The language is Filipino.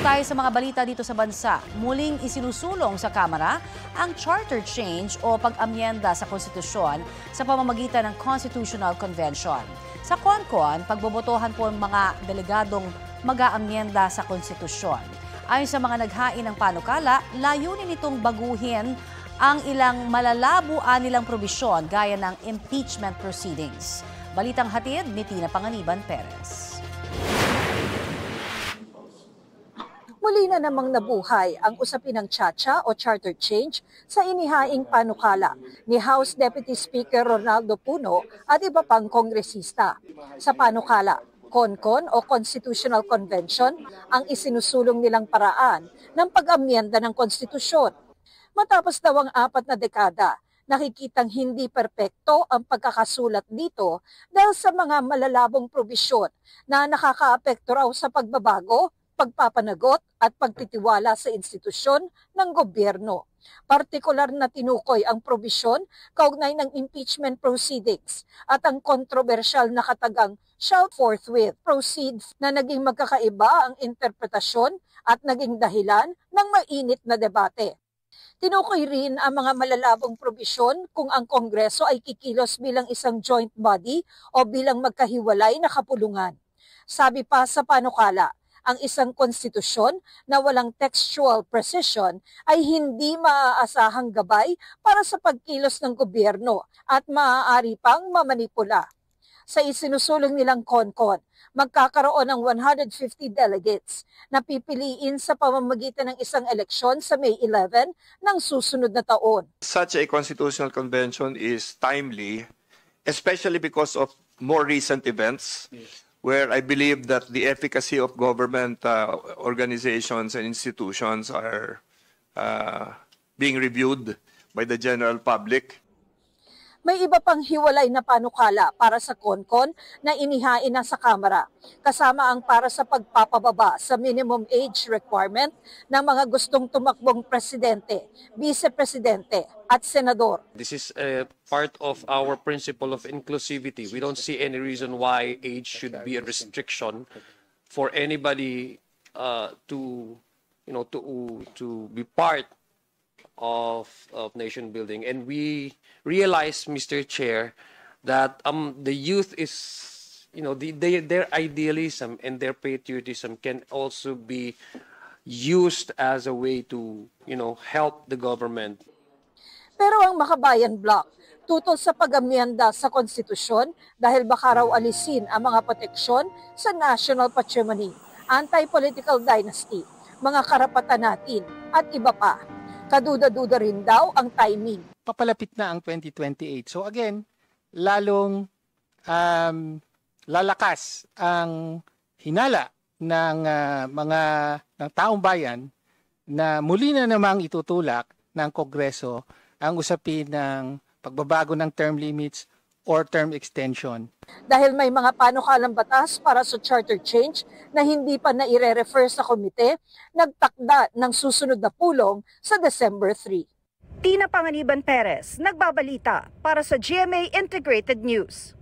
tayo sa mga balita dito sa bansa. Muling isinusulong sa Kamara ang charter change o pag-amyenda sa konstitusyon sa pamamagitan ng Constitutional Convention. Sa CONCON, pagbobotohan po ang mga delegadong mag-aamyenda sa konstitusyon. Ayon sa mga naghain ng panukala, layunin nitong baguhin ang ilang malalabuan nilang probisyon gaya ng impeachment proceedings. Balitang hatid ni Tina Panganiban Perez. Muli na namang nabuhay ang usapin ng Chacha o charter change sa inihaing panukala ni House Deputy Speaker Ronaldo Puno at iba pang kongresista. Sa panukala, CONCON o Constitutional Convention ang isinusulong nilang paraan ng pag-amyenda ng konstitusyon. Matapos daw ang 4 na dekada, nakikitang hindi perpekto ang pagkakasulat dito dahil sa mga malalabong probisyon na nakakaapekto raw sa pagbabago, pagpapanagot at pagtitiwala sa institusyon ng gobyerno. Partikular na tinukoy ang probisyon kaugnay ng impeachment proceedings at ang kontrobersyal na katagang shall forthwith proceed na naging magkakaiba ang interpretasyon at naging dahilan ng mainit na debate. Tinukoy rin ang mga malalabong probisyon kung ang Kongreso ay kikilos bilang isang joint body o bilang magkahiwalay na kapulungan. Sabi pa sa panukala, ang isang konstitusyon na walang textual precision ay hindi maaasahang gabay para sa pagkilos ng gobyerno at maaari pang mamanipula. Sa isinusulong nilang CONCON, magkakaroon ng 150 delegates na pipiliin sa pamamagitan ng isang eleksyon sa May 11 ng susunod na taon. Such a constitutional convention is timely, especially because of more recent events. Yes. Where I believe that the efficacy of government organizations and institutions are being reviewed by the general public. May iba pang hiwalay na panukala para sa CONCON na inihain na sa Kamara, kasama ang para sa pagpapababa sa minimum age requirement ng mga gustong tumakbong presidente, vice-presidente at senador. This is a part of our principle of inclusivity. We don't see any reason why age should be a restriction for anybody to be part of nation building. And we realize, Mr. Chair, that the youth is, their idealism and their patriotism can also be used as a way to, help the government. Pero ang Makabayan Bloc, tutol sa pag-amyenda sa konstitusyon dahil baka raw alisin ang mga proteksyon sa national patrimony, anti-political dynasty, mga karapatan natin at iba pa. Kaduda-duda rin daw ang timing. Papalapit na ang 2028. So again, lalong lalakas ang hinala ng ng taong bayan na muli na namang itutulak ng Kongreso ang usapin ng pagbabago ng term limits or term extension. Dahil may mga panukalang batas para sa charter change na hindi pa naire-refer sa komite, nagtakda ng susunod na pulong sa December 3. Tina Panganiban Perez, nagbabalita para sa GMA Integrated News.